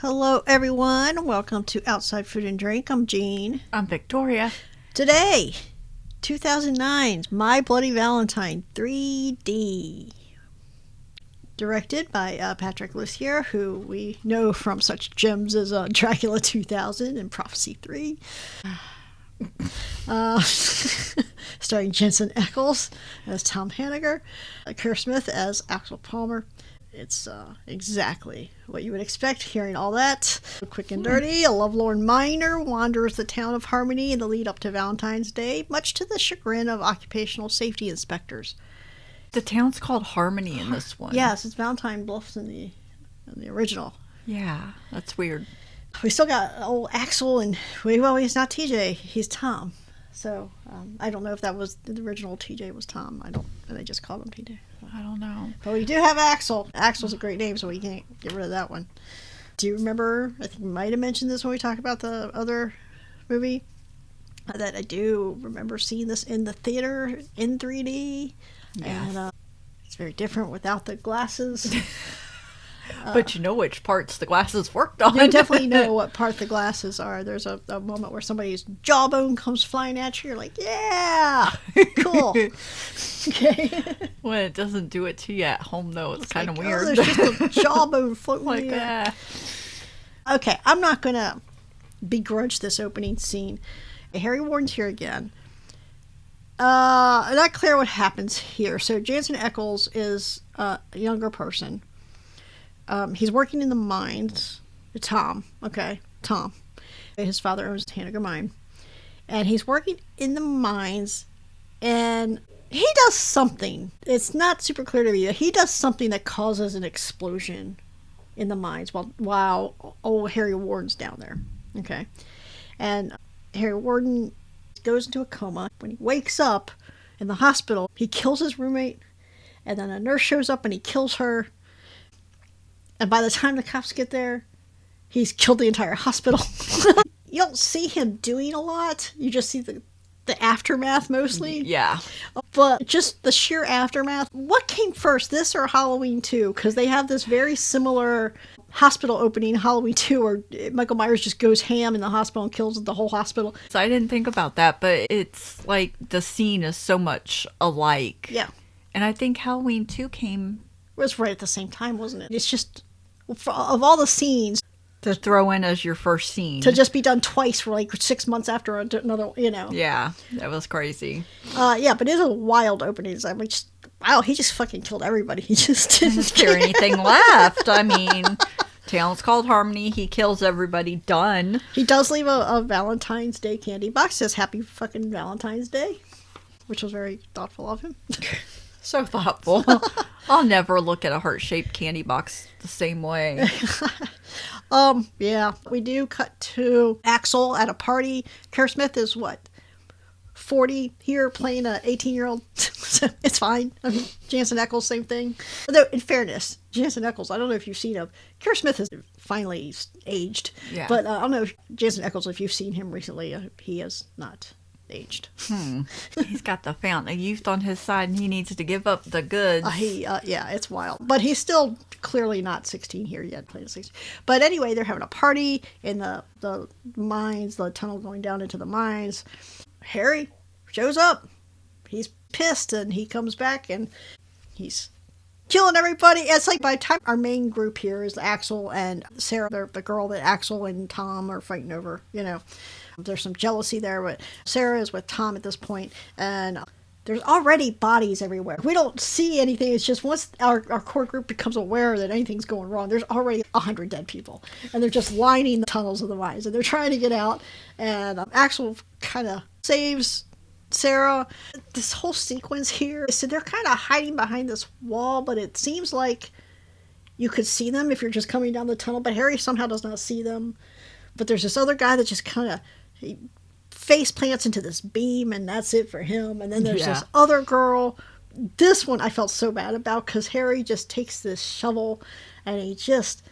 Hello, everyone. Welcome to Outside Food and Drink. I'm Jean. I'm Victoria. Today, 2009's My Bloody Valentine 3D. Directed by Patrick Lussier, who we know from such gems as Dracula 2000 and Prophecy 3. Starring Jensen Ackles as Tom Hanniger, Kerr Smith as Axel Palmer. It's exactly what you would expect, hearing all that. Quick and dirty, a lovelorn miner wanders the town of Harmony in the lead up to Valentine's Day, much to the chagrin of occupational safety inspectors. The town's called Harmony in this one. Yes, it's Valentine Bluffs in the original. Yeah, that's weird. We still got old Axel, and well, he's not TJ, he's Tom. So I don't know if that was the original TJ was Tom. And they just called him TJ. I don't know. But we do have Axel. Axel's a great name, so we can't get rid of that one. Do you remember, I think we might have mentioned this when we talked about the other movie, that I do remember seeing this in the theater in 3D. Yes. And it's very different without the glasses. But you know which parts the glasses worked on. You definitely know what part the glasses are. There's a moment where somebody's jawbone comes flying at you. You're like, yeah, cool. Okay. When it doesn't do it to you at home, though, it's kind of like, weird. Oh, there's just a jawbone floating like in the air. that. Okay, I'm not going to begrudge this opening scene. Harry Warden's here again. Not clear what happens here. So Jensen Ackles is a younger person. He's working in the mines. Tom. His father owns Hanniger Mine. And he's working in the mines, and he does something. It's not super clear to me. He does something that causes an explosion in the mines while old Harry Warden's down there. Okay. And Harry Warden goes into a coma. When he wakes up in the hospital, he kills his roommate, and then a nurse shows up and he kills her. And by the time the cops get there, he's killed the entire hospital. You don't see him doing a lot. You just see the aftermath mostly. Yeah. But just the sheer aftermath. What came first, this or Halloween 2? Because they have this very similar hospital opening, Halloween 2, where Michael Myers just goes ham in the hospital and kills the whole hospital. So I didn't think about that, but it's like the scene is so much alike. Yeah. And I think Halloween 2 came... It was right at the same time, wasn't it? It's just... of all the scenes to throw in as your first scene, to just be done twice for like 6 months after another, Yeah, that was crazy. Yeah, but it is a wild opening. I mean, wow, he just fucking killed everybody. He just didn't Is there anything left? I mean, town's called Harmony. He kills everybody. Done. He does leave a Valentine's Day candy box. Says Happy fucking Valentine's Day, which was very thoughtful of him. So thoughtful. I'll never look at a heart-shaped candy box the same way. Yeah. We do cut to Axel at a party. Kerr Smith is, 40 here playing an 18-year-old? So it's fine. I mean, Jensen Ackles, same thing. Although, in fairness, Jensen Ackles, I don't know if you've seen him. Kerr Smith has finally aged. Yeah. But I don't know, Jensen Ackles, if you've seen him recently, he has not aged. He's got the fountain of youth on his side, and he needs to give up the goods. Yeah, it's wild. But he's still clearly not 16 here yet, playing 16. But anyway, they're having a party in the mines, the tunnel going down into the mines. Harry shows up. He's pissed, and he comes back, and he's killing everybody. It's like by the time our main group here is Axel and Sarah, the girl that Axel and Tom are fighting over, There's some jealousy there, but Sarah is with Tom at this point, and there's already bodies everywhere. We don't see anything. It's just once our core group becomes aware that anything's going wrong, there's already 100 dead people, and they're just lining the tunnels of the mines, and they're trying to get out, and Axel kind of saves Sarah. This whole sequence here, so they're kind of hiding behind this wall, but it seems like you could see them if you're just coming down the tunnel, but Harry somehow does not see them. But there's this other guy that just kind of face plants into this beam, and that's it for him. And then there's this other girl. This one I felt so bad about, because Harry just takes this shovel and he just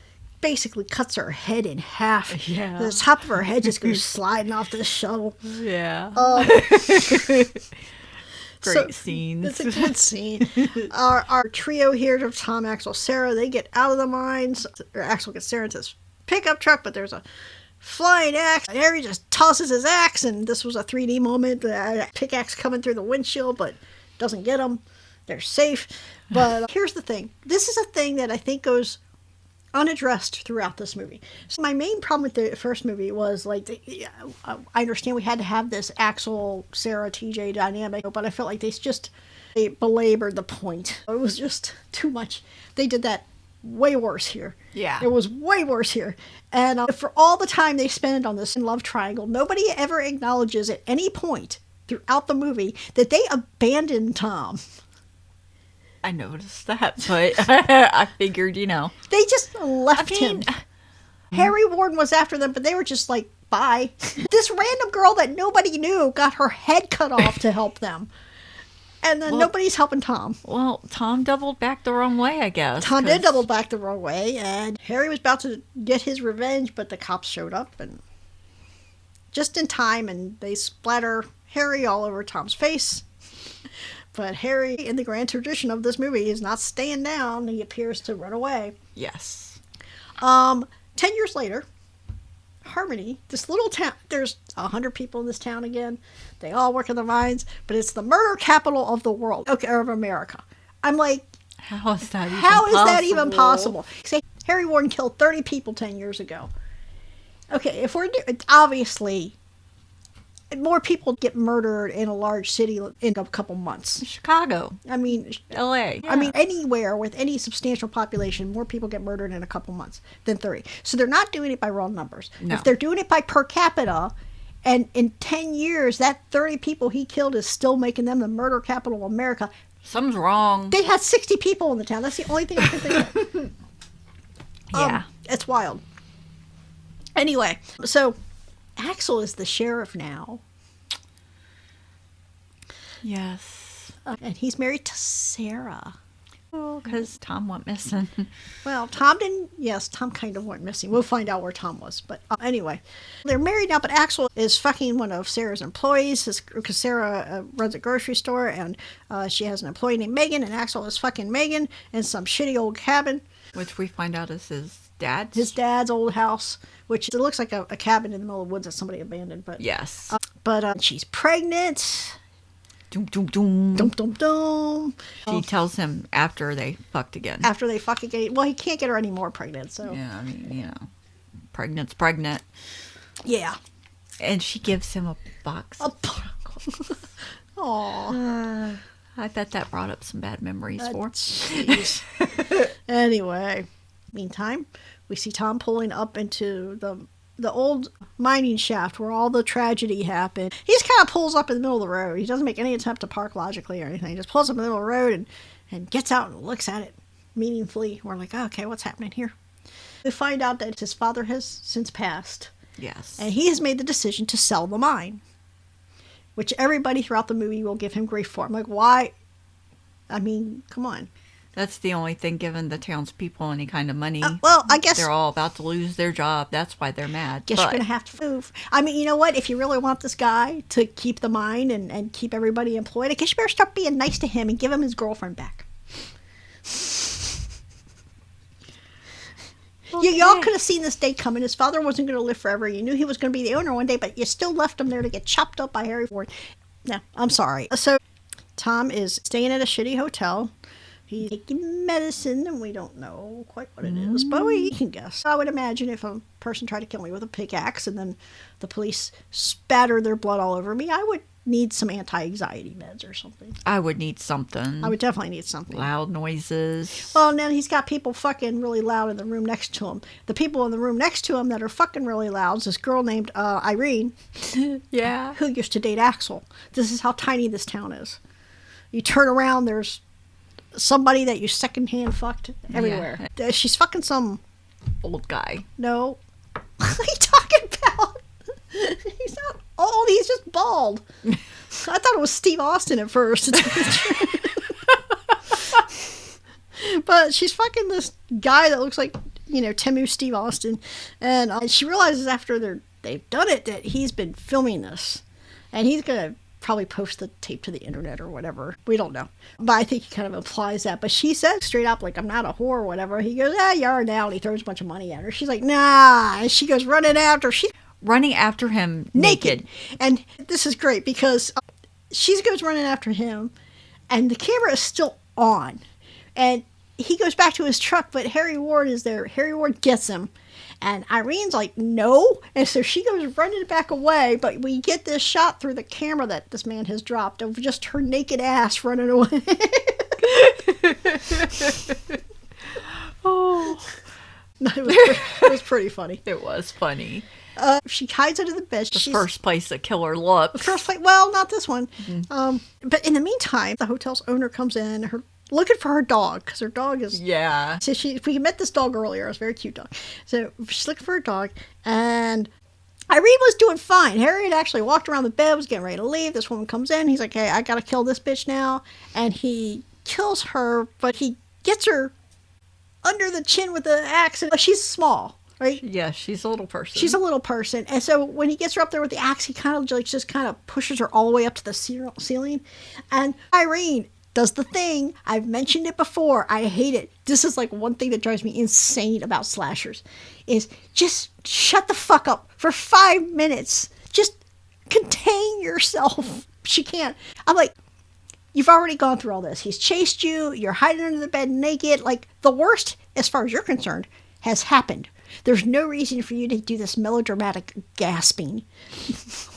basically cuts her head in half. Yeah. The top of her head just goes sliding off this shovel. Yeah. Great scenes. It's a good scene. Our trio here of Tom, Axel, Sarah, they get out of the mines. Or Axel gets Sarah into this pickup truck, but there's a flying axe. Harry just tosses his axe, and this was a 3D moment. The pickaxe coming through the windshield, but doesn't get them. They're safe. But here's the thing. This is a thing that I think goes unaddressed throughout this movie. So my main problem with the first movie was, like, I understand we had to have this Axel, Sarah, TJ dynamic, but I felt like they belabored the point. It was just too much. They did that way worse here. Yeah. It was way worse here. And for all the time they spend on this love triangle, nobody ever acknowledges at any point throughout the movie that they abandoned Tom. I noticed that, but I figured, you know. They just left him. Harry Warden was after them, but they were just like, bye. This random girl that nobody knew got her head cut off to help them. And then nobody's helping Tom. Well, Tom doubled back the wrong way, I guess. Tom did double back the wrong way, and Harry was about to get his revenge, but the cops showed up, and just in time, and they splatter Harry all over Tom's face. But Harry, in the grand tradition of this movie, is not staying down. He appears to run away. Yes. 10 years later, Harmony, this little town, there's 100 people in this town again. They all work in the mines, but it's the murder capital of the world, or of America. I'm like, how is that even possible? Say, Harry Warden killed 30 people 10 years ago. Okay, if we're obviously, more people get murdered in a large city in a couple months. Chicago. I mean, LA. Yeah. I mean, anywhere with any substantial population, more people get murdered in a couple months than 30. So they're not doing it by raw numbers. No. If they're doing it by per capita, and in 10 years, that 30 people he killed is still making them the murder capital of America. Something's wrong. They had 60 people in the town. That's the only thing I can think of. Yeah. It's wild. Anyway, so Axel is the sheriff now. Yes. And he's married to Sarah. Oh, because Tom went missing. Well, Tom kind of went missing. We'll find out where Tom was. But anyway, they're married now, but Axel is fucking one of Sarah's employees because Sarah runs a grocery store, and she has an employee named Megan, and Axel is fucking Megan in some shitty old cabin. Which we find out is his dad's. His dad's old house, which it looks like a cabin in the middle of the woods that somebody abandoned. But yes. But she's pregnant. Doom, doom, doom. Dum, dum, dum. She tells him after they fucked again. After they fuck again. Well, he can't get her any more pregnant, so. Yeah, I mean, you know. Pregnant's pregnant. Yeah. And she gives him a box. Aww. I bet that brought up some bad memories for. Jeez. Anyway. Meantime, we see Tom pulling up into the old mining shaft where all the tragedy happened. He just kind of pulls up in the middle of the road. He doesn't make any attempt to park logically or anything. He just pulls up in the middle of the road and gets out and looks at it meaningfully. We're like, oh, okay, what's happening here? We find out that his father has since passed. Yes. And he has made the decision to sell the mine, which everybody throughout the movie will give him grief for. I'm like, why? I mean, come on. That's the only thing giving the townspeople any kind of money. Well, I guess they're all about to lose their job. That's why they're mad. Guess you're going to have to move. I mean, you know what? If you really want this guy to keep the mine and keep everybody employed, I guess you better start being nice to him and give him his girlfriend back. Okay. Y'all could have seen this day coming. His father wasn't going to live forever. You knew he was going to be the owner one day, but you still left him there to get chopped up by Harry Ford. No, I'm sorry. So Tom is staying at a shitty hotel. He's taking medicine, and we don't know quite what it is, but we can guess. I would imagine if a person tried to kill me with a pickaxe and then the police spattered their blood all over me, I would need some anti-anxiety meds or something. I would need something. I would definitely need something. Loud noises. Well, now he's got people fucking really loud in the room next to him. The people in the room next to him that are fucking really loud is this girl named Irene. Yeah. Who used to date Axel. This is how tiny this town is. You turn around, there's somebody that you secondhand fucked everywhere. Yeah. She's fucking some old guy. No. What are you talking about? He's not old, he's just bald. I thought it was Steve Austin at first. But she's fucking this guy that looks like, you know, Temu Steve Austin. And she realizes after they've done it that he's been filming this. And he's going to probably post the tape to the internet or whatever. We don't know. But I think he kind of implies that. But she says straight up, like, I'm not a whore or whatever. He goes, you are now. And he throws a bunch of money at her. She's like, nah. And she goes running after. She's running after him naked. And this is great because she goes running after him. And the camera is still on. And he goes back to his truck, but Harry Ward is there. Harry Ward gets him. And Irene's like, no. And so she goes running back away. But we get this shot through the camera that this man has dropped of just her naked ass running away. Oh. It was pretty funny. It was funny. She hides under the bed. The first place the killer looks. First place, well, not this one. Mm-hmm. But in the meantime, the hotel's owner comes in, looking for her dog, because her dog is... Yeah. So we met this dog earlier. It was a very cute dog. So she's looking for her dog, and Irene was doing fine. Harry had actually walked around the bed, was getting ready to leave. This woman comes in. He's like, hey, I gotta kill this bitch now. And he kills her, but he gets her under the chin with the axe. And she's small. Right? Yeah, she's a little person. She's a little person. And so when he gets her up there with the axe, he kind of just kind of pushes her all the way up to the ceiling. And Irene does the thing. I've mentioned it before. I hate it. This is like one thing that drives me insane about slashers is just shut the fuck up for 5 minutes. Just contain yourself. She can't. I'm like, you've already gone through all this. He's chased you. You're hiding under the bed naked. Like, the worst, as far as you're concerned, has happened. There's no reason for you to do this melodramatic gasping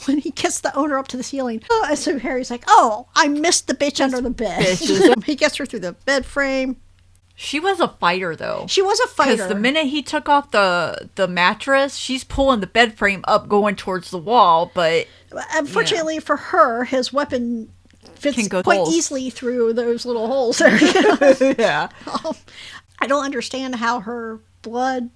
when he gets the owner up to the ceiling. And so Harry's like, oh, I missed the bitch under the bed. He gets her through the bed frame. She was a fighter, though. She was a fighter. Because the minute he took off the mattress, she's pulling the bed frame up, going towards the wall. But unfortunately for her, his weapon fits quite easily through those little holes there. Yeah. I don't understand how her blood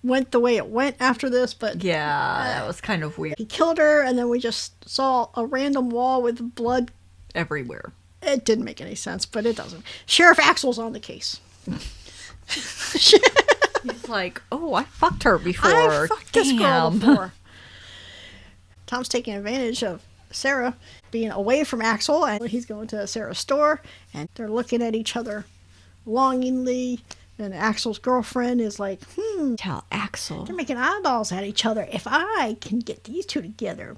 went the way it went after this, but yeah, that was kind of weird. He killed her, and then we just saw a random wall with blood everywhere. It didn't make any sense, but it doesn't. Sheriff Axel's on the case. He's like, oh, I fucked her before. I fucked this girl before. Tom's taking advantage of Sarah being away from Axel, and he's going to Sarah's store, and they're looking at each other longingly. And Axel's girlfriend is like, tell Axel. They're making eyeballs at each other. If I can get these two together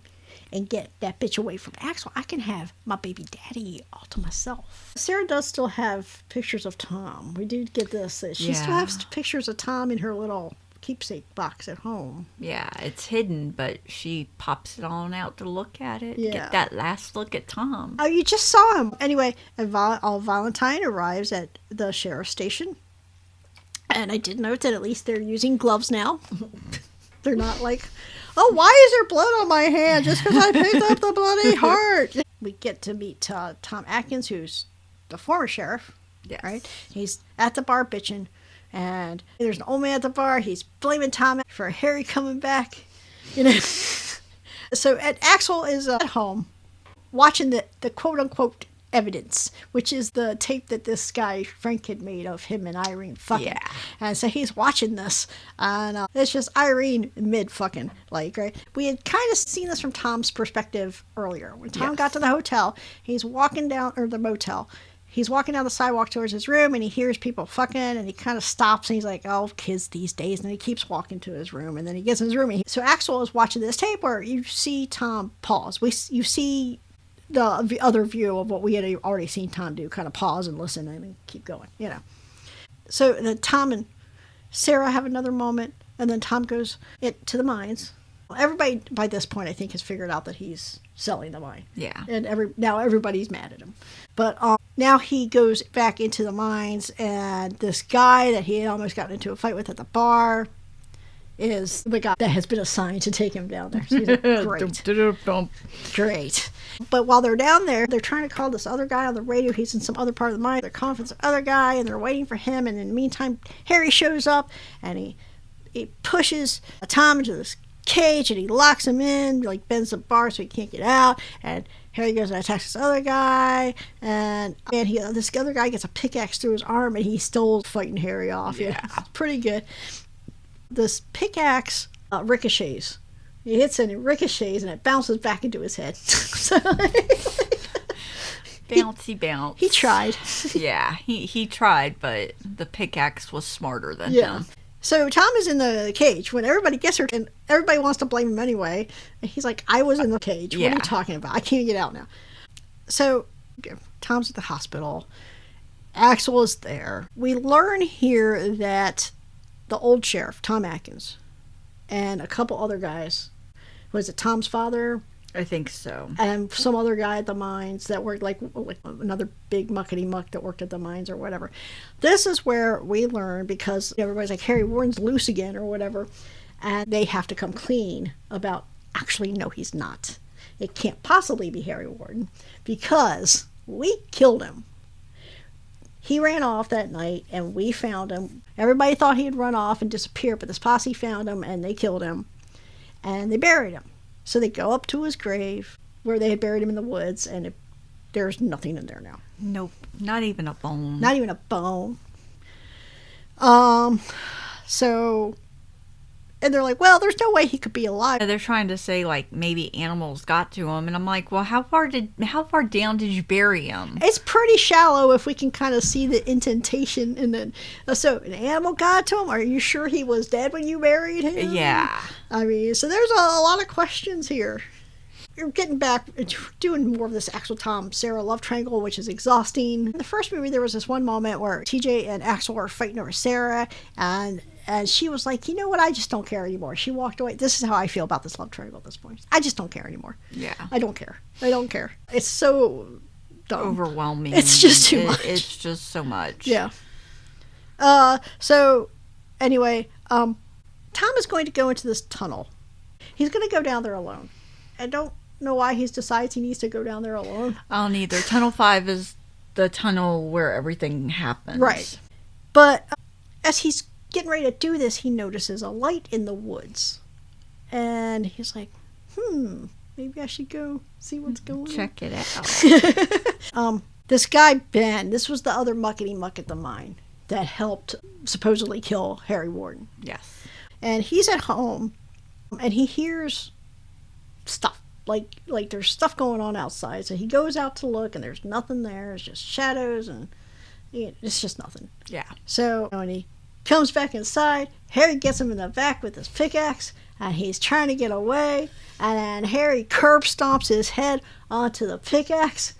and get that bitch away from Axel, I can have my baby daddy all to myself. Sarah does still have pictures of Tom. We do get this. She still has pictures of Tom in her little keepsake box at home. Yeah, it's hidden, but she pops it on out to look at it. Yeah. Get that last look at Tom. Oh, you just saw him. Anyway, Valentine arrives at the sheriff's station. And I did note that at least they're using gloves now. They're not like, oh, why is there blood on my hand just because I picked up the bloody heart? We get to meet Tom Atkins, who's the former sheriff. Yes. Right? He's at the bar bitching. And there's an old man at the bar. He's blaming Tom for Harry coming back. You know. So Axel is at home watching the quote-unquote evidence, which is the tape that this guy Frank had made of him and Irene fucking. Yeah. And so he's watching this, and it's just Irene mid fucking, like, right? We had kind of seen this from Tom's perspective earlier. When Tom got to the hotel, he's walking down, or the motel, he's walking down the sidewalk towards his room, and he hears people fucking, and he kind of stops, and he's like, oh, kids these days, and he keeps walking to his room, and then he gets in his room. So Axel is watching this tape where you see Tom pause. You see the other view of what we had already seen Tom do, kind of pause and listen and then keep going, you know. So then Tom and Sarah have another moment, and then Tom goes to the mines. Everybody by this point, I think, has figured out that he's selling the mine. Yeah. And now everybody's mad at him. But now he goes back into the mines, and this guy that he had almost gotten into a fight with at the bar is the guy that has been assigned to take him down there. So he's like, great. But while they're down there, they're trying to call this other guy on the radio. He's in some other part of the mine. They're calling for this other guy, and they're waiting for him. And in the meantime, Harry shows up, and he pushes Tom into this cage, and he locks him in, like bends the bar so he can't get out. And Harry goes and attacks this other guy, and this other guy gets a pickaxe through his arm, and he's still fighting Harry off. Yeah. It's pretty good. This pickaxe ricochets. He hits it and it ricochets and it bounces back into his head. So Bouncy bounce. He tried. Yeah, he tried, but the pickaxe was smarter than him. So Tom is in the cage when everybody gets hurt, and everybody wants to blame him anyway. And he's like, I was in the cage. What are you talking about? I can't get out now. So Tom's at the hospital. Axel is there. We learn here that the old sheriff, Tom Atkins, and a couple other guys, was it Tom's father? I think so. And some other guy at the mines that worked, like another big muckety muck that worked at the mines or whatever. This is where we learn, because everybody's like, Harry Warden's loose again or whatever, and they have to come clean about, actually, no, he's not. It can't possibly be Harry Warden, because we killed him. He ran off that night, and we found him. Everybody thought he had run off and disappeared, but this posse found him, and they killed him, and they buried him. So they go up to his grave, where they had buried him in the woods, and there's nothing in there now. Nope, not even a bone. Not even a bone. So, and they're like, well, there's no way he could be alive. They're trying to say, like, maybe animals got to him, and I'm like, well, how far down did you bury him? It's pretty shallow if we can kind of see the indentation, and then so an animal got to him. Are you sure he was dead when you buried him? Yeah. I mean, so there's a lot of questions here. You're getting back, doing more of this Axel, Tom, Sarah love triangle, which is exhausting. In the first movie, there was this one moment where TJ and Axel were fighting over Sarah, and she was like, you know what, I just don't care anymore. She walked away. This is how I feel about this love triangle at this point. I just don't care anymore. Yeah. I don't care. It's so dumb. Overwhelming. It's just too much. It's just so much. Yeah. So, anyway, Tom is going to go into this tunnel. He's going to go down there alone. I don't know why he decides he needs to go down there alone. I don't either. Tunnel 5 is the tunnel where everything happens. Right. But as he's getting ready to do this, he notices a light in the woods. And he's like, maybe I should go see what's going on. Check it out. This guy, Ben, this was the other muckety muck at the mine that helped supposedly kill Harry Warden. Yes. And he's at home, and he hears stuff. Like there's stuff going on outside. So he goes out to look, and there's nothing there. It's just shadows, and it's just nothing. Yeah. So when he comes back inside, Harry gets him in the back with his pickaxe, and he's trying to get away, and then Harry curb stomps his head onto the pickaxe,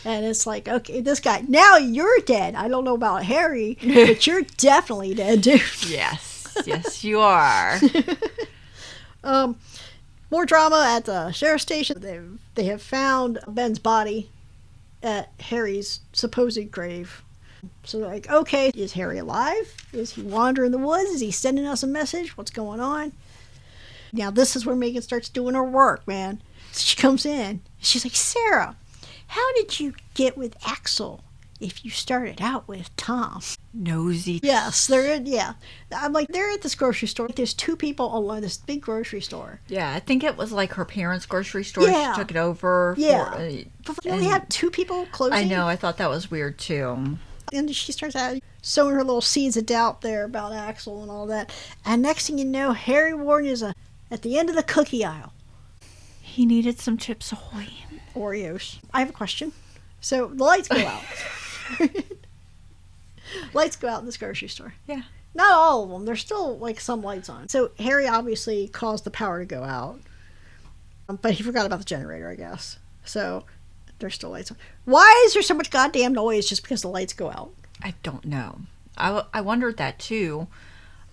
and it's like, okay, this guy, now you're dead. I don't know about Harry, but you're definitely dead, dude. Yes, you are. More drama at the sheriff's station. They have found Ben's body at Harry's supposed grave. So they're like, okay, is Harry alive? Is he wandering the woods? Is he sending us a message? What's going on? Now this is where Megan starts doing her work, man. So she comes in. She's like, Sarah, how did you get with Axel if you started out with Tom? Nosy. Yes, I'm like, they're at this grocery store. There's two people alone, this big grocery store. Yeah, I think it was like her parents' grocery store. Yeah. She took it over. Yeah. But you only have two people closing. I know, I thought that was weird too. And she starts out sowing her little seeds of doubt there about Axel and all that. And next thing you know, Harry Warden is at the end of the cookie aisle. He needed some Chips Ahoy. Oreos. I have a question. So the lights go out. Lights go out in this grocery store. Yeah. Not all of them. There's still like some lights on. So Harry obviously caused the power to go out. But he forgot about the generator, I guess. So there's still lights on. Why is there so much goddamn noise just because the lights go out? I don't know. I wondered that too.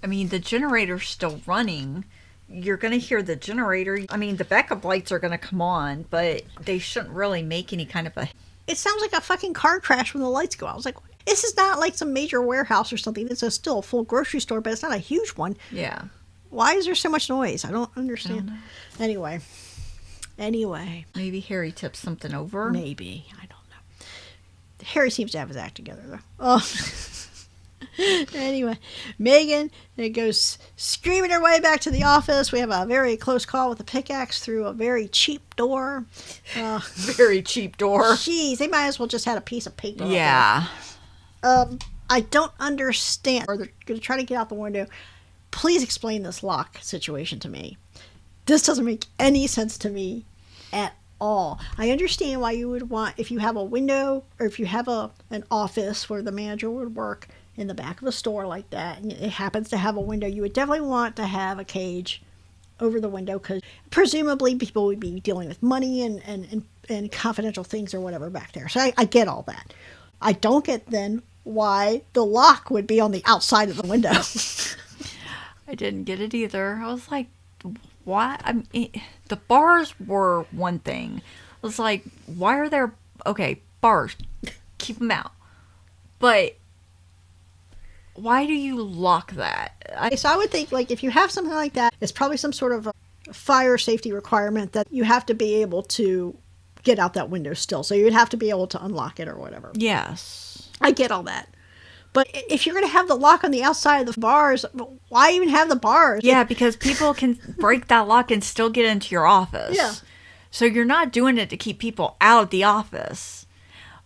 I mean, the generator's still running. You're going to hear the generator. I mean, the backup lights are going to come on, but they shouldn't really make any kind of a... It sounds like a fucking car crash when the lights go out. I was like, this is not like some major warehouse or something. It's still a full grocery store, but it's not a huge one. Yeah. Why is there so much noise? I don't understand. Anyway. Maybe Harry tipped something over? Maybe. I don't know. Harry seems to have his act together, though. Oh. Anyway, Megan goes screaming her way back to the office. We have a very close call with a pickaxe through a very cheap door. Very cheap door. Jeez, they might as well just had a piece of paper. Yeah. I don't understand. Or they're going to try to get out the window. Please explain this lock situation to me. This doesn't make any sense to me at all. I understand why you would want, if you have a window or if you have an office where the manager would work in the back of a store like that, and it happens to have a window, you would definitely want to have a cage over the window because presumably people would be dealing with money and confidential things or whatever back there. So I get all that. I don't get then why the lock would be on the outside of the window. I didn't get it either. I was like, why? I mean, the bars were one thing. I was like, why are there... Okay, bars. Keep them out. But why do you lock that? So I would think, like, if you have something like that, it's probably some sort of a fire safety requirement that you have to be able to get out that window still. So you'd have to be able to unlock it or whatever. Yes. I get all that. But if you're going to have the lock on the outside of the bars, why even have the bars? Yeah, because people can break that lock and still get into your office. Yeah. So you're not doing it to keep people out of the office.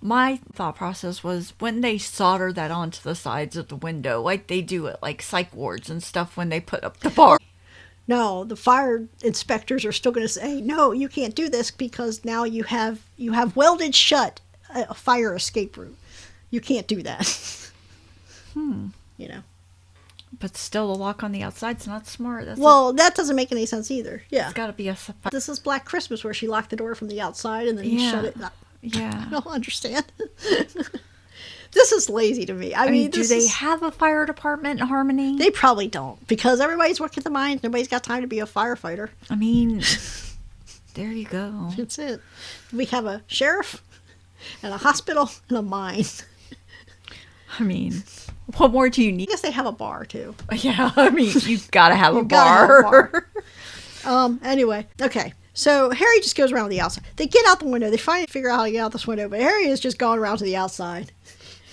My thought process was when they solder that onto the sides of the window, like they do at like psych wards and stuff when they put up the bar. No, the fire inspectors are still going to say, no, you can't do this because now you have welded shut a fire escape route. You can't do that. You know. But still, the lock on the outside's not smart. That doesn't make any sense either. Yeah. It's got to be a... This is Black Christmas where she locked the door from the outside and then shut it. Yeah. I don't understand. This is lazy to me. I mean, do they have a fire department in Harmony? They probably don't because everybody's working the mines. Nobody's got time to be a firefighter. I mean, there you go. That's it. We have a sheriff and a hospital and a mine. I mean, what more do you need? I guess they have a bar too. Yeah, I mean, you've got to have a bar. Anyway, okay. So Harry just goes around the outside. They get out the window. They finally figure out how to get out this window, but Harry has just gone around to the outside.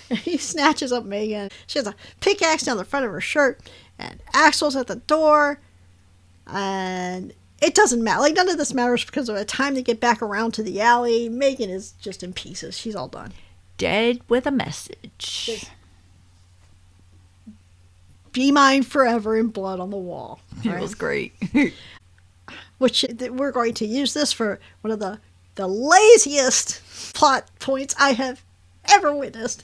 And he snatches up Megan. She has a pickaxe down the front of her shirt, and Axel's at the door. And it doesn't matter. Like, none of this matters because by the time they get back around to the alley, Megan is just in pieces. She's all done. Dead with a message. Be mine forever in blood on the wall. Right? It was great. Which we're going to use this for one of the laziest plot points I have ever witnessed.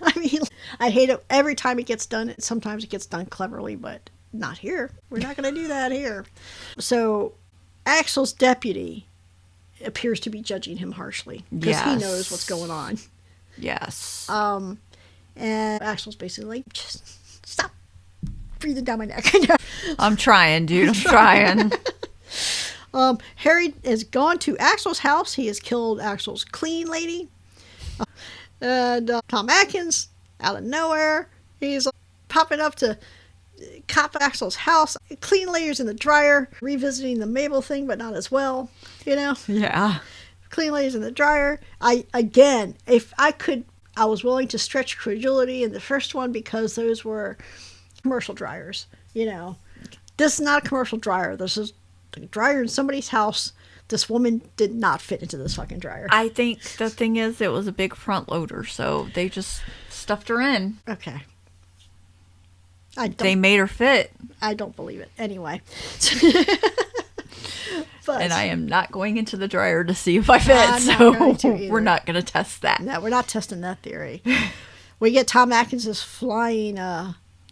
I mean, I hate it every time it gets done. Sometimes it gets done cleverly, but not here. We're not going to do that here. So Axel's deputy appears to be judging him harshly because he knows what's going on. Yes. And Axel's basically like, just stop breathing down my neck. I'm trying, dude. I'm trying. Harry has gone to Axel's house. He has killed Axel's clean lady. And Tom Atkins, out of nowhere, he's popping up to cop Axel's house. Clean lady's in the dryer, revisiting the Mabel thing, but not as well, you know? Yeah. Clean lady's in the dryer. If I could, I was willing to stretch credulity in the first one because those were commercial dryers, you know? This is not a commercial dryer. This is a dryer in somebody's house. This woman did not fit into this fucking dryer. I think the thing is, it was a big front loader, so they just stuffed her in. Okay. They made her fit. I don't believe it. Anyway. And I am not going into the dryer to see if I fit, so we're not going to test that. No, we're not testing that theory. We get Tom Atkins' flying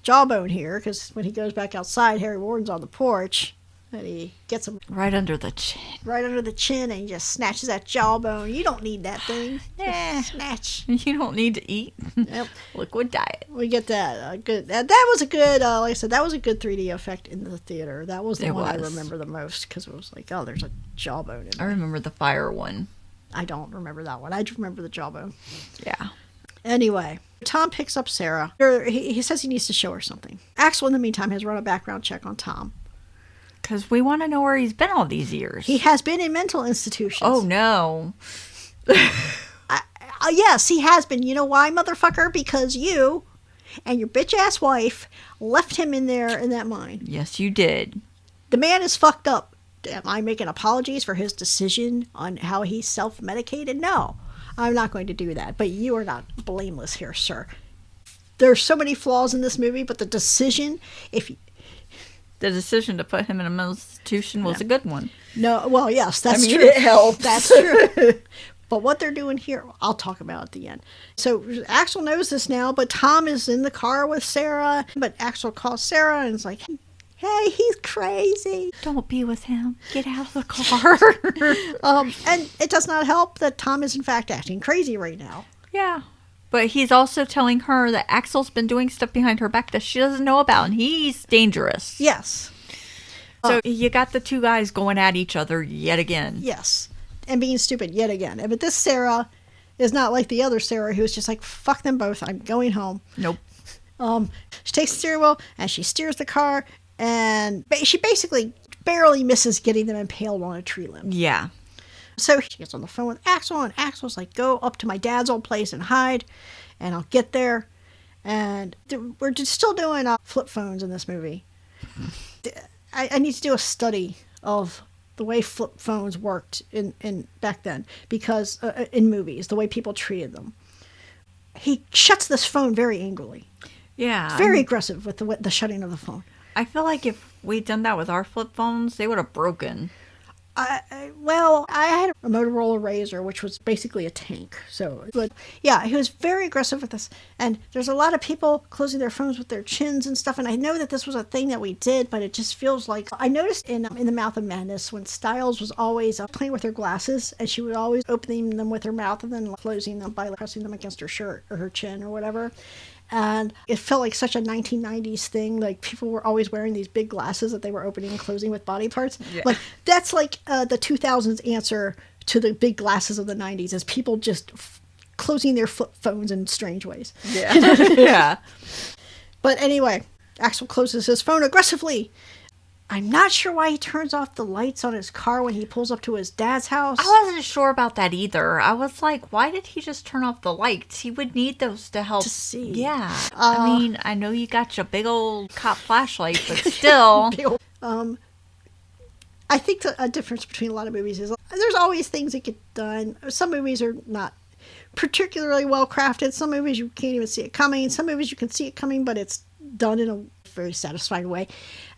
jawbone here, because when he goes back outside, Harry Warden's on the porch. And he gets him right under the chin. Right under the chin, and he just snatches that jawbone. You don't need that thing. Snatch. You don't need to eat. Yep. Liquid diet. We get that. Good. That was a good, like I said, that was a good 3D effect in the theater. That was the one I remember the most, because it was like, oh, there's a jawbone in there. I remember the fire one. I don't remember that one. I just remember the jawbone. Yeah. Anyway, Tom picks up Sarah. He says he needs to show her something. Axel, in the meantime, has run a background check on Tom. Because we want to know where he's been all these years. He has been in mental institutions. Oh, no. Yes, he has been. You know why, motherfucker? Because you and your bitch-ass wife left him in there in that mine. Yes, you did. The man is fucked up. Am I making apologies for his decision on how he self-medicated? No, I'm not going to do that. But you are not blameless here, sir. There's so many flaws in this movie, but the decision, The decision to put him in a mental institution was a good one. No, well, yes, that's I mean, true. it helps. That's true. But what they're doing here, I'll talk about at the end. So Axel knows this now, but Tom is in the car with Sarah. But Axel calls Sarah and is like, hey, he's crazy. Don't be with him. Get out of the car. And it does not help that Tom is, in fact, acting crazy right now. Yeah. But he's also telling her that Axel's been doing stuff behind her back that she doesn't know about, and he's dangerous. Yes. So you got the two guys going at each other yet again. Yes. And being stupid yet again. But this Sarah is not like the other Sarah who's just like, fuck them both. I'm going home. Nope. She takes the steering wheel and she steers the car, and she basically barely misses getting them impaled on a tree limb. Yeah. So she gets on the phone with Axel, and Axel's like, go up to my dad's old place and hide, and I'll get there. And we're just still doing flip phones in this movie. I need to do a study of the way flip phones worked in back then, because in movies, the way people treated them. He shuts this phone very angrily. Yeah. Very aggressive with the shutting of the phone. I feel like if we'd done that with our flip phones, they would have broken. I had a Motorola Razr, which was basically a tank. But yeah, he was very aggressive with this. And there's a lot of people closing their phones with their chins and stuff. And I know that this was a thing that we did, but it just feels like, I noticed in The Mouth of Madness when Styles was always playing with her glasses, and she would always opening them with her mouth and then closing them by pressing them against her shirt or her chin or whatever. And it felt like such a 1990s thing. Like, people were always wearing these big glasses that they were opening and closing with body parts. Yeah. Like, that's like the 2000s answer to the big glasses of the 90s, is people just closing their flip phones in strange ways. Yeah. Yeah. But anyway, Axel closes his phone aggressively. I'm not sure why he turns off the lights on his car when he pulls up to his dad's house. I wasn't sure about that either. I was like, why did he just turn off the lights? He would need those to help. To see. Yeah. I mean, I know you got your big old cop flashlight, but still. I think a difference between a lot of movies is there's always things that get done. Some movies are not particularly well crafted. Some movies you can't even see it coming. Some movies you can see it coming, but it's done in a very satisfying way.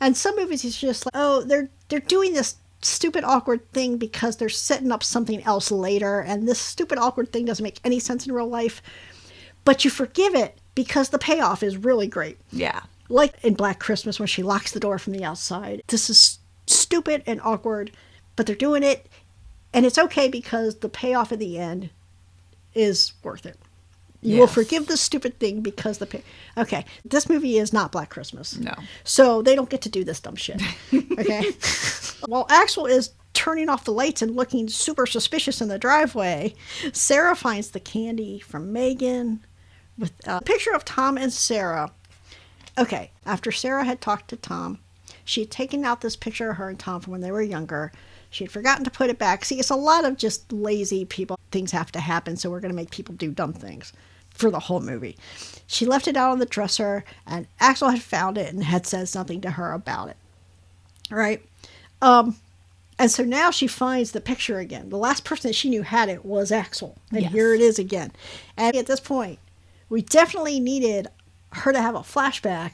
And some movies it's just like, oh, they're doing this stupid awkward thing because they're setting up something else later, and this stupid awkward thing doesn't make any sense in real life, but you forgive it because the payoff is really great. Yeah. Like in Black Christmas when she locks the door from the outside. This is stupid and awkward, but they're doing it, and it's okay because the payoff at the end is worth it. You will forgive the stupid thing because okay, this movie is not Black Christmas. No. So they don't get to do this dumb shit. Okay? While Axel is turning off the lights and looking super suspicious in the driveway, Sarah finds the candy from Megan with a picture of Tom and Sarah. Okay, after Sarah had talked to Tom, she had taken out this picture of her and Tom from when they were younger. She had forgotten to put it back. See, it's a lot of just lazy people. Things have to happen, so we're going to make people do dumb things for the whole movie. She left it out on the dresser, and Axel had found it and had said something to her about it. Right? And so now she finds the picture again. The last person that she knew had it was Axel. And here it is again. And at this point, we definitely needed her to have a flashback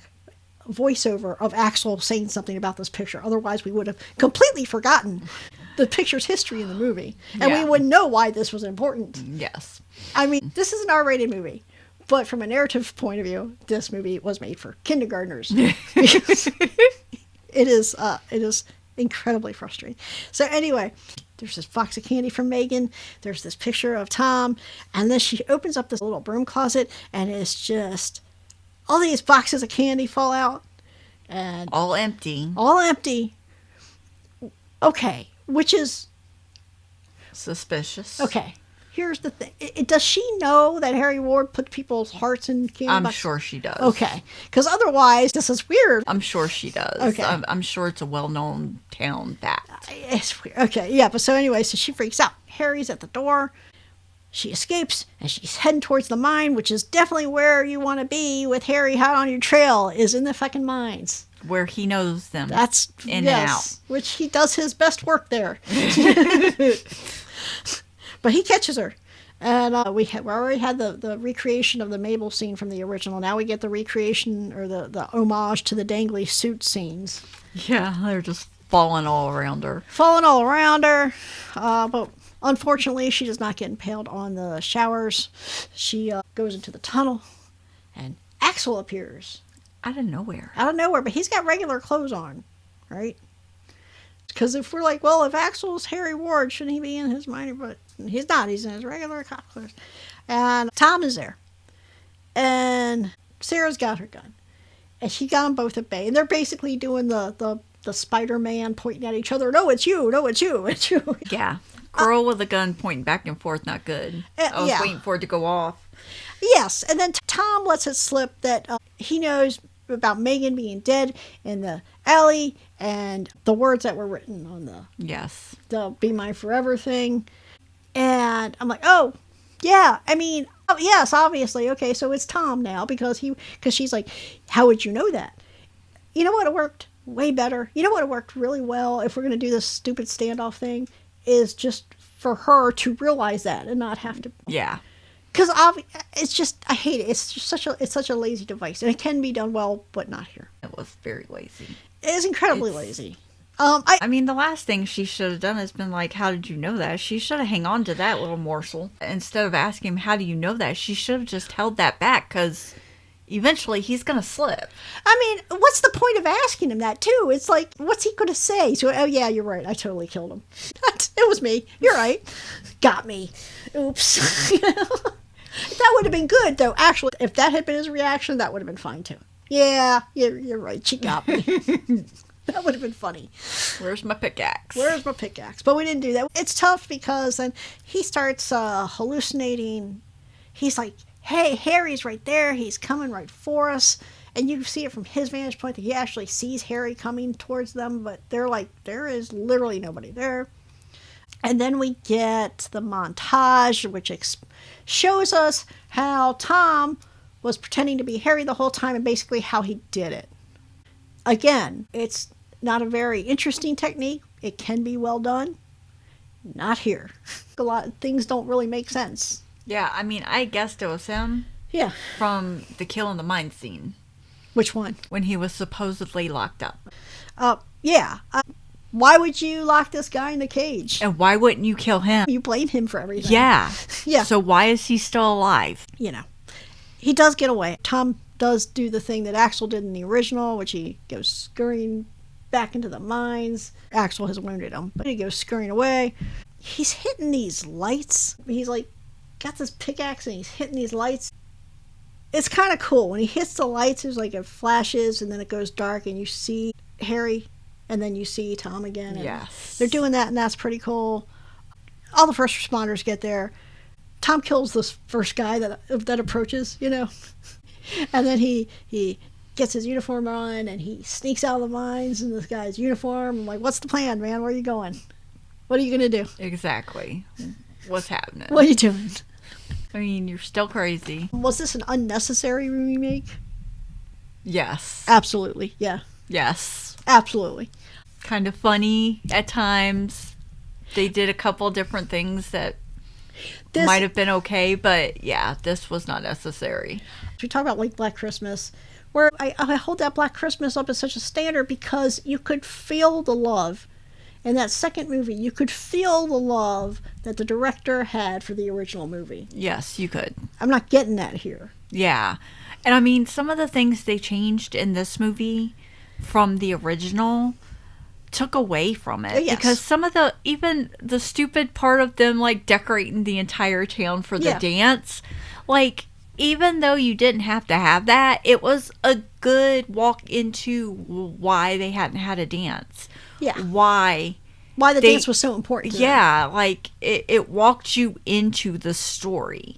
voiceover of Axel saying something about this picture. Otherwise, we would have completely forgotten the picture's history in the movie. And we wouldn't know why this was important. Yes. I mean, this is an R-rated movie. But from a narrative point of view, this movie was made for kindergartners. Because it is incredibly frustrating. So anyway, there's this box of candy from Megan. There's this picture of Tom. And then she opens up this little broom closet, and it's just all these boxes of candy fall out. And all empty. All empty. Okay. Which is suspicious. Okay. Here's the thing. Does she know that Harry Ward put people's hearts in candy boxes? I'm sure she does. Okay. Because otherwise, this is weird. I'm sure she does. Okay. I'm sure it's a well-known town fact. It's weird. Okay, yeah. But so anyway, so she freaks out. Harry's at the door. She escapes, and she's heading towards the mine, which is definitely where you want to be with Harry hot on your trail, is in the fucking mines. Where he knows them. That's in and out. Which he does his best work there. But he catches her. And we already had the recreation of the Mabel scene from the original. Now we get the recreation or the homage to the dangly suit scenes. Yeah, they're just falling all around her. Falling all around her. But unfortunately, she does not get impaled on the showers. She goes into the tunnel, and Axel appears. Out of nowhere. Out of nowhere, but he's got regular clothes on, right? Because if we're like, well, if Axel's Harry Ward, shouldn't he be in his minor? But he's not. He's in his regular cop clothes. And Tom is there. And Sarah's got her gun. And she got them both at bay. And they're basically doing the Spider-Man pointing at each other. No, it's you. No, it's you. It's you. Yeah. Girl with a gun pointing back and forth, not good. I was waiting for it to go off. Yes. And then Tom lets it slip that he knows about Megan being dead in the alley and the words that were written on the Be Mine Forever thing. And I'm like, oh, yeah. I mean, yes, obviously. Okay, so it's Tom now because she's like, how would you know that? You know what? It worked way better. You know what? It worked really well. If we're going to do this stupid standoff thing, is just for her to realize that and not have to. Yeah. Because it's just, I hate it. It's just such a lazy device, and it can be done well, but not here. It was very lazy. It is incredibly lazy. I mean, the last thing she should have done has been like, how did you know that? She should have hung on to that little morsel. Instead of asking him, how do you know that? She should have just held that back, because eventually he's going to slip. I mean, what's the point of asking him that, too? It's like, what's he going to say? So, oh, yeah, you're right. I totally killed him. It was me. You're right. Got me. Oops. That would have been good, though. Actually, if that had been his reaction, that would have been fine, too. Yeah, you're right. She got me. That would have been funny. Where's my pickaxe? Where's my pickaxe? But we didn't do that. It's tough because then he starts hallucinating. He's like, hey, Harry's right there. He's coming right for us. And you see it from his vantage point that he actually sees Harry coming towards them. But they're like, there is literally nobody there. And then we get the montage, which shows us how Tom was pretending to be Harry the whole time and basically how he did it. Again, it's not a very interesting technique. It can be well done. Not here. A lot of things don't really make sense. Yeah, I mean, I guessed it was him. Yeah. From the kill in the mine scene. Which one? When he was supposedly locked up. Yeah. Why would you lock this guy in a cage? And why wouldn't you kill him? You blame him for everything. Yeah. Yeah. So why is he still alive? You know. He does get away. Tom does do the thing that Axel did in the original, which he goes scurrying back into the mines. Axel has wounded him, but he goes scurrying away. He's hitting these lights. He's like, got this pickaxe and he's hitting these lights. It's kind of cool. When he hits the lights, there's like it flashes and then it goes dark and you see Harry and then you see Tom again. Yes. They're doing that and that's pretty cool. All the first responders get there. Tom kills this first guy that approaches, you know. And then he gets his uniform on and he sneaks out of the mines in this guy's uniform. I'm like, what's the plan, man? Where are you going? What are you going to do? Exactly. What's happening? What are you doing? I mean, you're still crazy. Was this an unnecessary remake? Yes. Absolutely, yeah. Yes. Absolutely. Kind of funny at times. They did a couple different things that might have been okay, but yeah, this was not necessary. We talk about like Black Christmas, where I hold that Black Christmas up as such a standard because you could feel the love. In that second movie, you could feel the love that the director had for the original movie. Yes, you could. I'm not getting that here. Yeah. And I mean, some of the things they changed in this movie from the original took away from it. Yes. Because some of even the stupid part of them, like, decorating the entire town for the dance, like, even though you didn't have to have that, it was a good walk into why they hadn't had a dance. Yeah. Why the dance was so important to them. Like, it walked you into the story.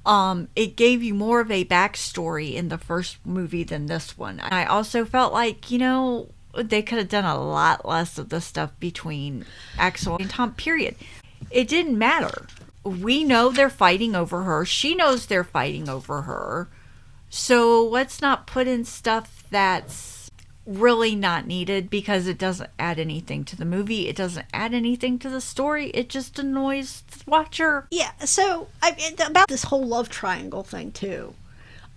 It gave you more of a backstory in the first movie than this one. I also felt like, you know, they could have done a lot less of the stuff between Axel and Tom, period. It didn't matter. We know they're fighting over her. She knows they're fighting over her. So let's not put in stuff that's really not needed because it doesn't add anything to the movie. It doesn't add anything to the story. It just annoys the watcher. Yeah, so about this whole love triangle thing too.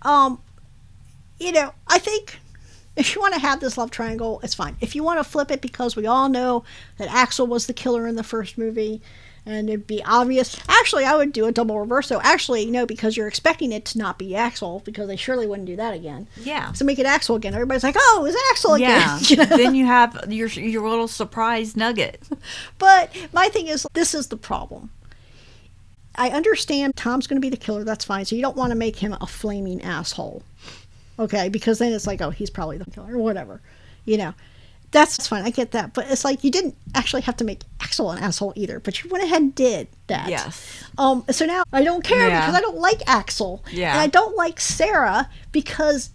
You know, I think If you want to have this love triangle, it's fine. If you want to flip it because we all know that Axel was the killer in the first movie, and it'd be obvious. Actually, I would do a double reverso. Actually, no, because you're expecting it to not be Axel, because they surely wouldn't do that again. Yeah. So make it Axel again. Everybody's like, oh, it's Axel again. Yeah. You know? Then you have your little surprise nugget. But my thing is, this is the problem. I understand Tom's going to be the killer. That's fine. So you don't want to make him a flaming asshole. Okay? Because then it's like, oh, he's probably the killer or whatever. You know? That's fine. I get that. But it's like you didn't actually have to make Axel an asshole either. But you went ahead and did that. Yes. So now I don't care because I don't like Axel. Yeah. And I don't like Sarah because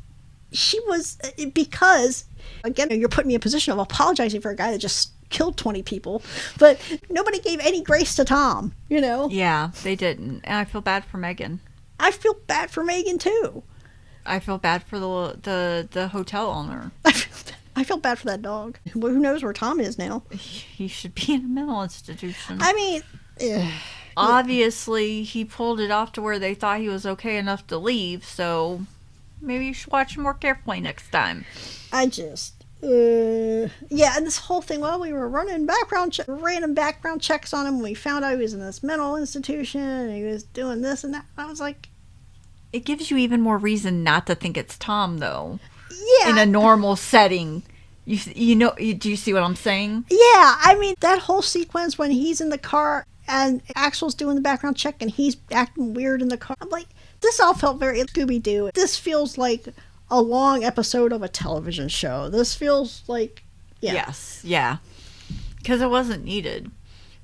again, you're putting me in a position of apologizing for a guy that just killed 20 people. But nobody gave any grace to Tom, you know? Yeah, they didn't. And I feel bad for Megan. I feel bad for Megan too. I feel bad for the hotel owner. I feel bad for that dog. Who knows where Tom is now? He should be in a mental institution. I mean, obviously he pulled it off to where they thought he was okay enough to leave, so maybe you should watch him more carefully next time. Yeah, and this whole thing, while we were running random background checks on him, we found out he was in this mental institution, and he was doing this and that. I was like... It gives you even more reason not to think it's Tom, though. Yeah. In a normal setting. You know, do you see what I'm saying? Yeah, I mean, that whole sequence when he's in the car and Axel's doing the background check and he's acting weird in the car. I'm like, this all felt very Scooby-Doo. This feels like a long episode of a television show. This feels like, yeah. Yes, yeah. Because it wasn't needed.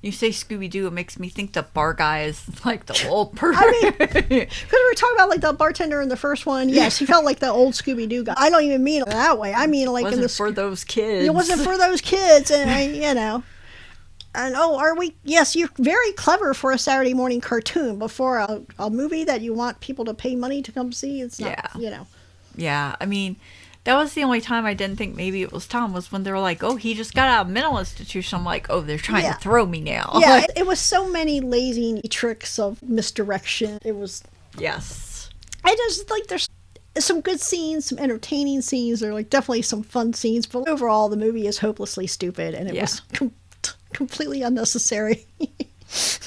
You say Scooby-Doo, it makes me think the bar guy is like the old person. I mean, because we were talking about like the bartender in the first one. Yes, he felt like the old Scooby-Doo guy. I don't even mean it that way. I mean like it wasn't for those kids. It wasn't for those kids, and you know. And are we? Yes, you're very clever for a Saturday morning cartoon. Before a movie that you want people to pay money to come see, it's not. You know. Yeah, I mean, that was the only time I didn't think maybe it was Tom, was when they were like, oh, he just got out of mental institution. I'm like, oh, they're trying to throw me now. Yeah, it was so many lazy tricks of misdirection. It was... Yes. I just, like, there's some good scenes, some entertaining scenes. There are, like, definitely some fun scenes. But overall, the movie is hopelessly stupid, and it was completely unnecessary.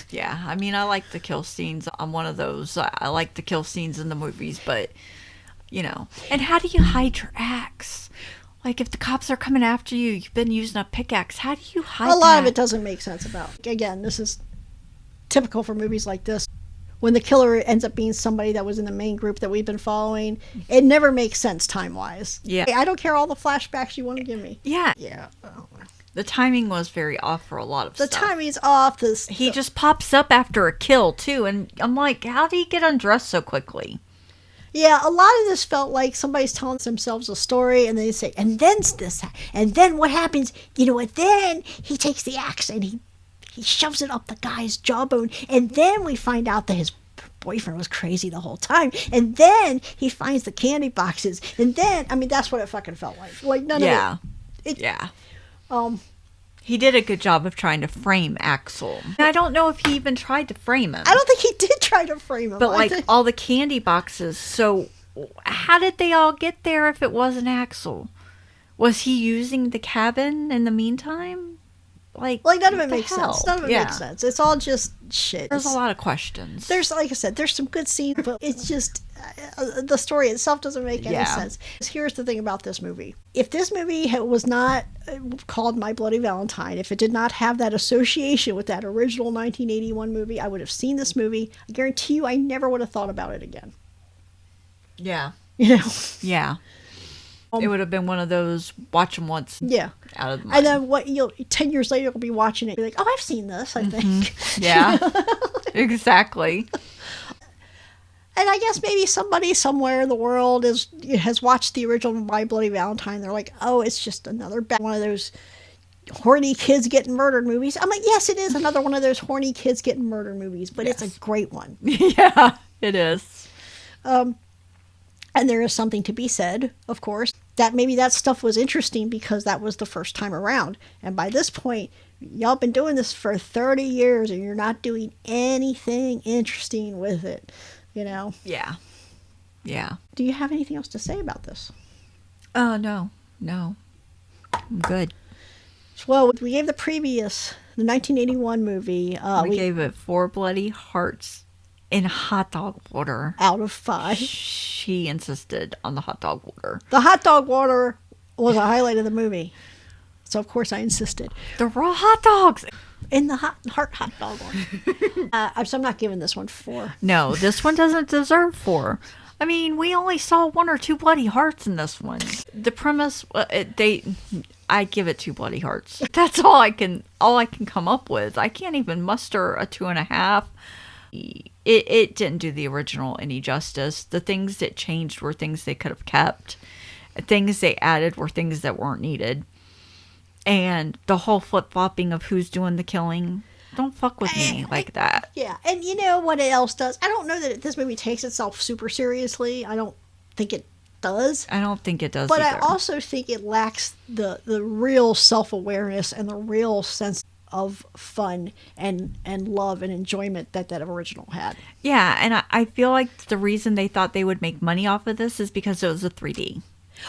Yeah, I mean, I like the kill scenes. I'm one of those. I like the kill scenes in the movies, but... You know, and how do you hide your axe? Like, if the cops are coming after you, you've been using a pickaxe, how do you hide a lot of it doesn't make sense about. Again, this is typical for movies like this. When the killer ends up being somebody that was in the main group that we've been following, it never makes sense time-wise. Yeah. I don't care all the flashbacks you want to give me. Yeah. Yeah. The timing was very off for a lot of stuff. The timing's off. He just pops up after a kill, too, and I'm like, how did he get undressed so quickly? Yeah, a lot of this felt like somebody's telling themselves a story, and they say, and then this, and then what happens, you know, and then he takes the axe and he shoves it up the guy's jawbone, and then we find out that his boyfriend was crazy the whole time, and then he finds the candy boxes, and then, I mean, that's what it fucking felt like. Like, none of it. Yeah. He did a good job of trying to frame Axel. I don't know if he even tried to frame him. I don't think he did try to frame him. But, like, all the candy boxes, so how did they all get there if it wasn't Axel? Was he using the cabin in the meantime? Like none of it makes sense. None of it makes sense. It's all just shit. There's a lot of questions. There's, like I said, there's some good scenes, but it's just... the story itself doesn't make any sense. Here's the thing about this movie. If this movie was not called My Bloody Valentine, if it did not have that association with that original 1981 movie, I would have seen this movie. I guarantee you I never would have thought about it again. Yeah. You know? Yeah. It would have been one of those watch them once. Yeah. Out of the mind. And then 10 years later, you'll be watching it. You're like, oh, I've seen this, I think. Yeah. Exactly. And I guess maybe somebody somewhere in the world has watched the original My Bloody Valentine. They're like, oh, it's just another one of those horny kids getting murdered movies. I'm like, yes, it is another one of those horny kids getting murdered movies, but it's a great one. Yeah, it is. And there is something to be said, of course, that maybe that stuff was interesting because that was the first time around. And by this point, y'all been doing this for 30 years and you're not doing anything interesting with it. You know? Yeah. Yeah. Do you have anything else to say about this? Oh, no. No. I'm good. Well, we gave the 1981 movie, We gave it 4 bloody hearts in hot dog water. out of 5. She insisted on the hot dog water. The hot dog water was a highlight of the movie. So, of course, I insisted. The raw hot dogs! In the hot dog one. So I'm not giving this one 4. No, this one doesn't deserve 4. I mean, we only saw 1 or 2 bloody hearts in this one. The premise, I give it 2 bloody hearts. That's all I can come up with. I can't even muster a 2.5. It didn't do the original any justice. The things that changed were things they could have kept. Things they added were things that weren't needed. And the whole flip-flopping of who's doing the killing, don't fuck with me like that. Yeah, and you know what it else does? I don't know that this movie takes itself super seriously. I don't think it does. I don't think it does But either. I also think it lacks the real self-awareness and the real sense of fun and love and enjoyment that original had. Yeah, and I feel like the reason they thought they would make money off of this is because it was a 3D.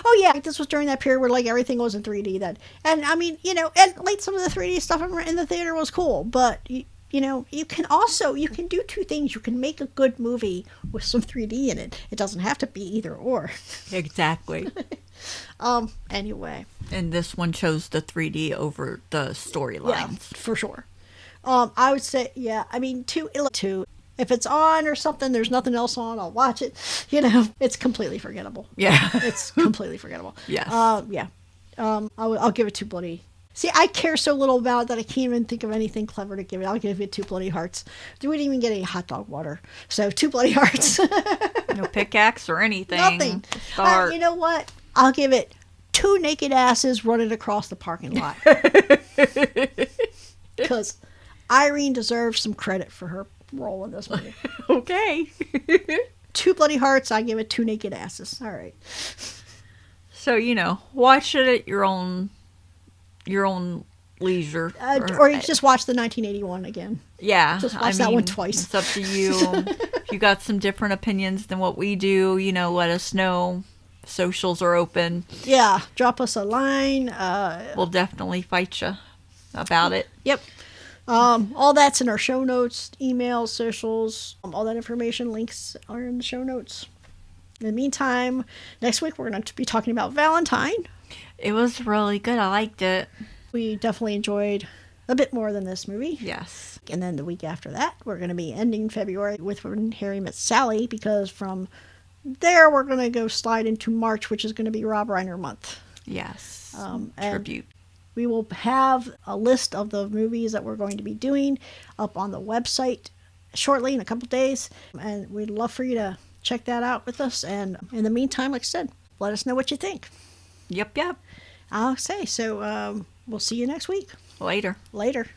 Oh yeah, this was during that period where like everything was in 3D then. And I mean, you know, and like some of the 3D stuff in the theater was cool, but you know, you can do 2 things. You can make a good movie with some 3D in it. It doesn't have to be either or. Exactly. Anyway. And this one chose the 3D over the storylines. Yeah, for sure. I would say, yeah, I mean, 2. If it's on or something, there's nothing else on, I'll watch it. You know, it's completely forgettable. Yeah. It's completely forgettable. Yes. Yeah. I'll give it 2 bloody. See, I care so little about it that I can't even think of anything clever to give it. I'll give it 2 bloody hearts. We didn't even get any hot dog water. So 2 bloody hearts. No pickaxe or anything. Nothing. Start. You know what? I'll give it 2 naked asses running across the parking lot. Because Irene deserves some credit for her role in this movie. Okay. 2 bloody hearts, I give it 2 naked asses. All right. So, you know, watch it at your own leisure. Or you just watch the 1981 again. Yeah. Just watch that one twice. It's up to you. If you got some different opinions than what we do, you know, let us know. Socials are open. Yeah. Drop us a line. We'll definitely fight you about it. Yep. All that's in our show notes, emails, socials, all that information, links are in the show notes. In the meantime, next week we're going to be talking about Valentine. It was really good. I liked it. We definitely enjoyed a bit more than this movie. Yes. And then the week after that, we're going to be ending February with When Harry Met Sally, because from there we're going to go slide into March, which is going to be Rob Reiner month. Yes. And Tribute. we will have a list of the movies that we're going to be doing up on the website shortly in a couple days. And we'd love for you to check that out with us. And in the meantime, like I said, let us know what you think. Yep. I'll say. So we'll see you next week. Later. Later.